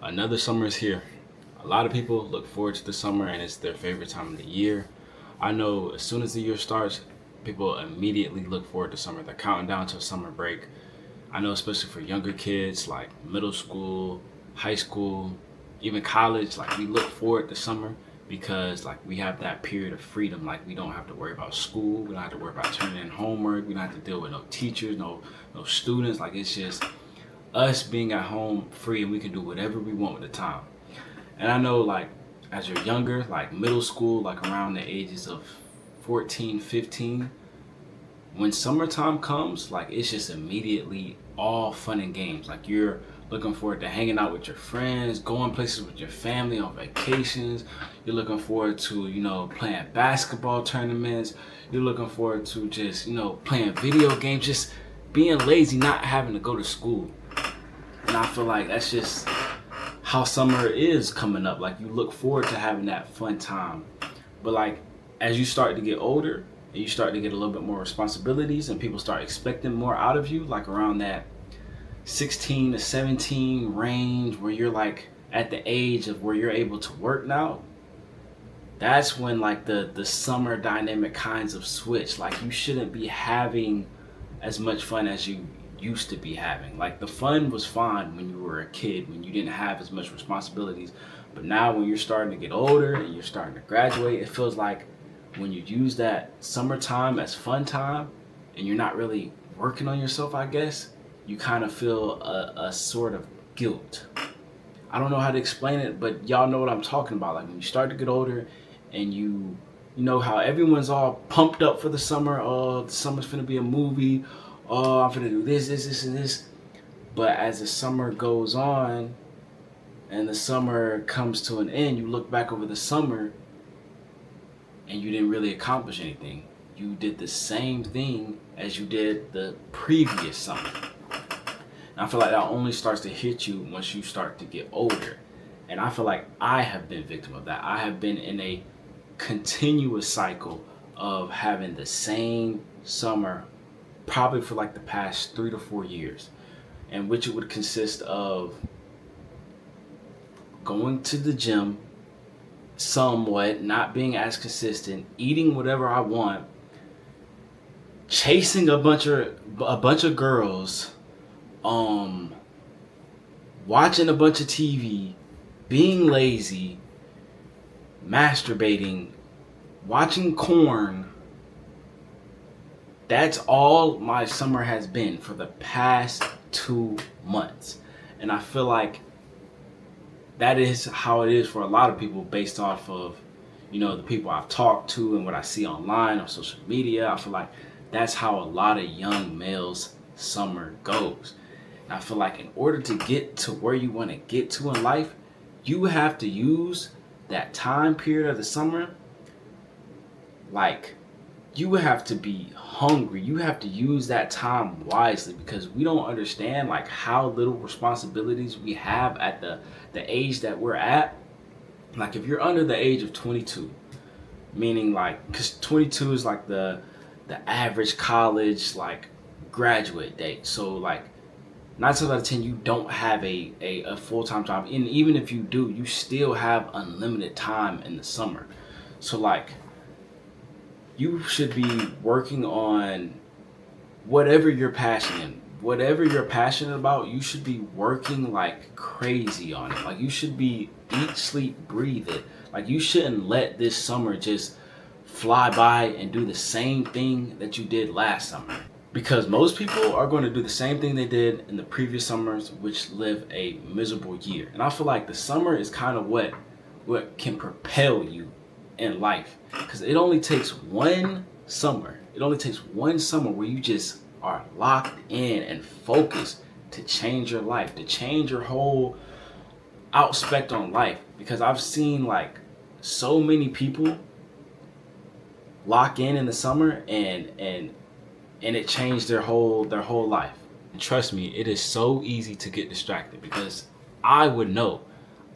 Another summer is here. A lot of people look forward to the summer and it's their favorite time of the year. I know as soon as the year starts, people immediately look forward to summer. They're counting down to a summer break. I know especially for younger kids like middle school, high school, even college, like we look forward to summer because like we have that period of freedom. Like we don't have to worry about school, we don't have to worry about turning in homework, we don't have to deal with no teachers, no students. Like it's just us being at home free and we can do whatever we want with the time. And I know like as you're younger, like middle school, like around the ages of 14, 15, when summertime comes, like it's just immediately all fun and games. Like you're looking forward to hanging out with your friends, going places with your family on vacations. You're looking forward to, playing basketball tournaments. You're looking forward to just, playing video games, just being lazy, not having to go to school. And I feel like that's just how summer is coming up. Like you look forward to having that fun time. But like as you start to get older and you start to get a little bit more responsibilities and people start expecting more out of you, like around that 16 to 17 range where you're like at the age of where you're able to work now, that's when like the summer dynamic kinds of switch. Like you shouldn't be having as much fun as you used to be having. Like the fun was fine when you were a kid, when you didn't have as much responsibilities. But now when you're starting to get older and you're starting to graduate, it feels like when you use that summertime as fun time and you're not really working on yourself, I guess, you kind of feel a sort of guilt. I don't know how to explain it, but y'all know what I'm talking about. Like when you start to get older and you know how everyone's all pumped up for the summer. Oh, the summer's finna be a movie. Oh, I'm finna do this, and this. But as the summer goes on and the summer comes to an end, you look back over the summer and you didn't really accomplish anything. You did the same thing as you did the previous summer. And I feel like that only starts to hit you once you start to get older. And I feel like I have been victim of that. I have been in a continuous cycle of having the same summer probably for like the past 3 to 4 years, in which it would consist of going to the gym somewhat, not being as consistent, eating whatever I want, chasing a bunch of girls, watching a bunch of TV, being lazy, masturbating, watching corn. That's all my summer has been for the past 2 months. And I feel like that is how it is for a lot of people based off of, the people I've talked to and what I see online on social media. I feel like that's how a lot of young males' summer goes. And I feel like in order to get to where you want to get to in life, you have to use that time period of the summer like you have to be hungry. You have to use that time wisely because we don't understand like how little responsibilities we have at the age that we're at. Like if you're under the age of 22, meaning like because 22 is like the average college like graduate date. So like 9 times out of 10 you don't have a full-time job, and even if you do, you still have unlimited time in the summer. So like you should be working on whatever you're passionate about. You should be working like crazy on it. Like you should be eat, sleep, breathe it. Like you shouldn't let this summer just fly by and do the same thing that you did last summer, because most people are going to do the same thing they did in the previous summers, which live a miserable year. And I feel like the summer is kind of what can propel you in life, because it only takes one summer. It only takes one summer where you just are locked in and focused to change your life, to change your whole outspect on life. Because I've seen like so many people lock in the summer and it changed their whole life. And trust me, it is so easy to get distracted because I would know.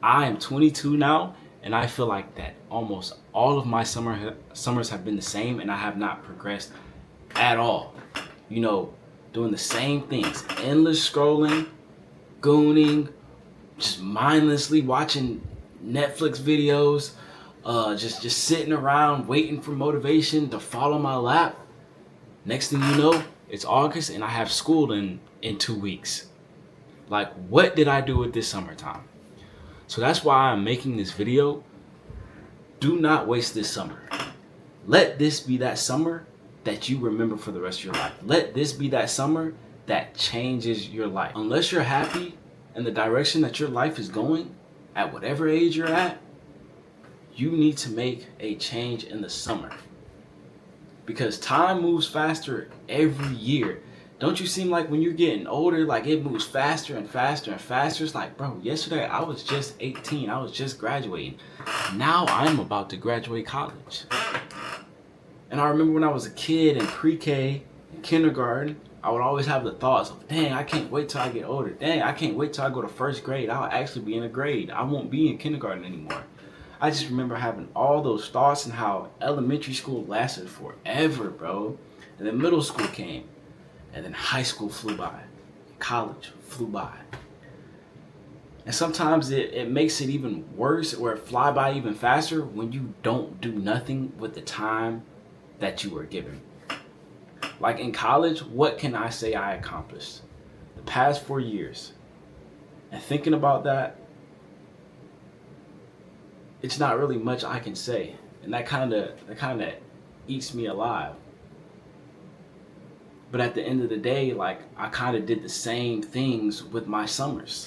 I am 22 now, and I feel like that almost all of my summers have been the same, and I have not progressed at all. Doing the same things, endless scrolling, gooning, just mindlessly watching Netflix videos, just sitting around waiting for motivation to fall on my lap. Next thing you know, it's August and I have school in 2 weeks. Like, what did I do with this summertime? So that's why I'm making this video. Do not waste this summer. Let this be that summer that you remember for the rest of your life. Let this be that summer that changes your life. Unless you're happy in the direction that your life is going, at whatever age you're at, you need to make a change in the summer. Because time moves faster every year. Don't you seem like when you're getting older, like it moves faster and faster and faster? It's like, bro, yesterday I was just 18. I was just graduating. Now I'm about to graduate college. And I remember when I was a kid in pre-K, in kindergarten, I would always have the thoughts of, dang, I can't wait till I get older. Dang, I can't wait till I go to first grade. I'll actually be in a grade. I won't be in kindergarten anymore. I just remember having all those thoughts and how elementary school lasted forever, bro. And then middle school came. And then high school flew by. College flew by. And sometimes it makes it even worse, or it fly by even faster when you don't do nothing with the time that you were given. Like in college, what can I say I accomplished? The past 4 years. And thinking about that, it's not really much I can say. And that kind of eats me alive. But at the end of the day, like, I kind of did the same things with my summers.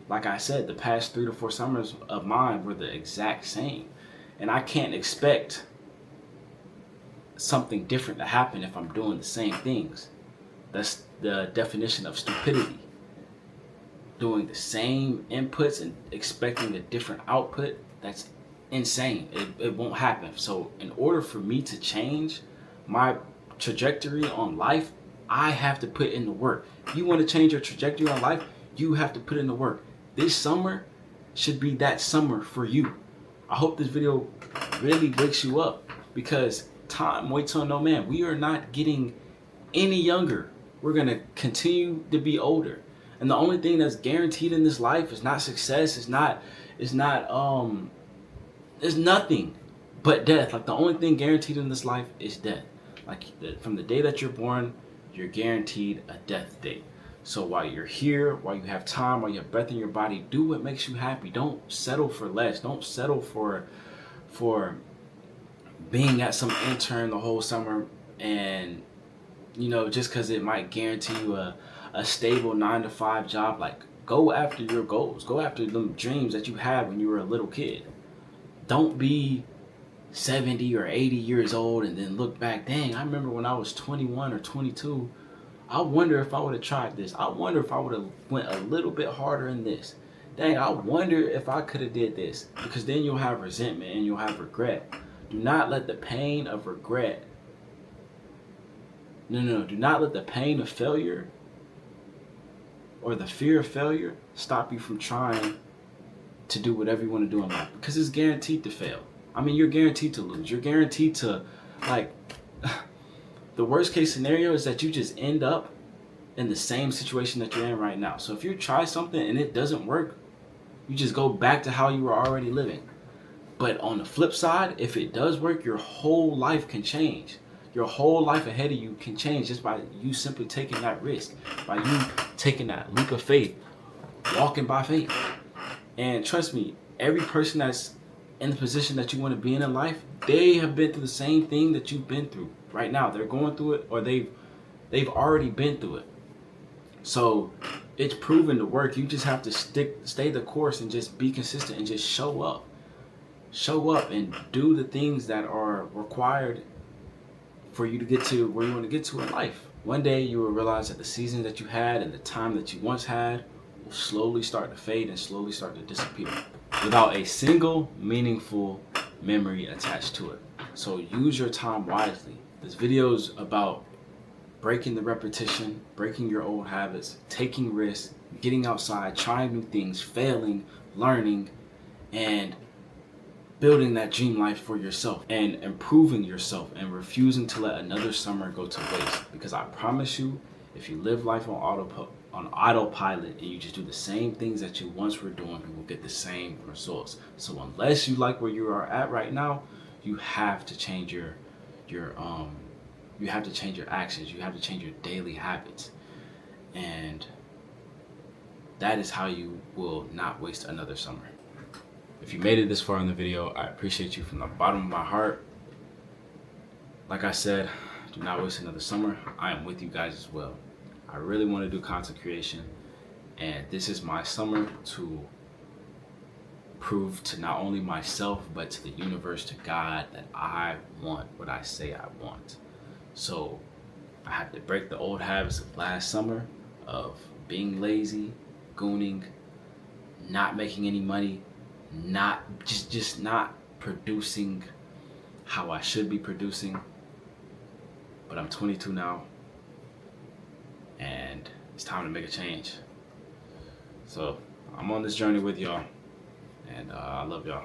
Like I said, the past 3 to 4 summers of mine were the exact same. And I can't expect something different to happen if I'm doing the same things. That's the definition of stupidity. Doing the same inputs and expecting a different output, that's insane. It won't happen. So in order for me to change my trajectory on life, I have to put in the work. If you want to change your trajectory on life, you have to put in the work. This summer should be that summer for you. I hope this video really wakes you up, because time waits on no man. We are not getting any younger. We're going to continue to be older. And the only thing that's guaranteed in this life is not success, is nothing but death. Like, the only thing guaranteed in this life is death. Like, from the day that you're born, you're guaranteed a death date. So while you're here, while you have time, while you have breath in your body, do what makes you happy. Don't settle for less. Don't settle for being at some intern the whole summer, and just because it might guarantee you a stable 9-to-5 job. Like, go after your goals. Go after them dreams that you had when you were a little kid. Don't be 70 or 80 years old and then look back, dang, I remember when I was 21 or 22, I wonder if I would have tried this. I wonder if I would have went a little bit harder in this. Dang, I wonder if I could have did this. Because then you'll have resentment and you'll have regret. Do not let the pain of regret, do not let the pain of failure or the fear of failure stop you from trying to do whatever you want to do in life. Because it's guaranteed to fail. I mean, you're guaranteed to lose. You're guaranteed to, like, the worst case scenario is that you just end up in the same situation that you're in right now. So if you try something and it doesn't work, you just go back to how you were already living. But on the flip side, if it does work, your whole life can change. Your whole life ahead of you can change just by you simply taking that risk, by you taking that leap of faith, walking by faith. And trust me, every person that's in the position that you want to be in life, they have been through the same thing that you've been through right now. They're going through it, or they've already been through it. So it's proven to work. You just have to stay the course and just be consistent and just show up and do the things that are required for you to get to where you want to get to in life. One day you will realize that the season that you had and the time that you once had will slowly start to fade and slowly start to disappear without a single meaningful memory attached to it. So use your time wisely. This video is about breaking the repetition, breaking your old habits, taking risks, getting outside, trying new things, failing, learning, and building that dream life for yourself and improving yourself and refusing to let another summer go to waste. Because I promise you, if you live life on on autopilot and you just do the same things that you once were doing, you will get the same results. So unless you like where you are at right now, you have to change your you have to change your actions. You have to change your daily habits. And that is how you will not waste another summer. If you made it this far in the video, I appreciate you from the bottom of my heart. Like I said, do not waste another summer. I am with you guys as well. I really want to do content creation, and this is my summer to prove to not only myself, but to the universe, to God, that I want what I say I want. So I had to break the old habits of last summer of being lazy, gooning, not making any money, not just not producing how I should be producing. But I'm 22 now, and it's time to make a change. So I'm on this journey with y'all, and I love y'all.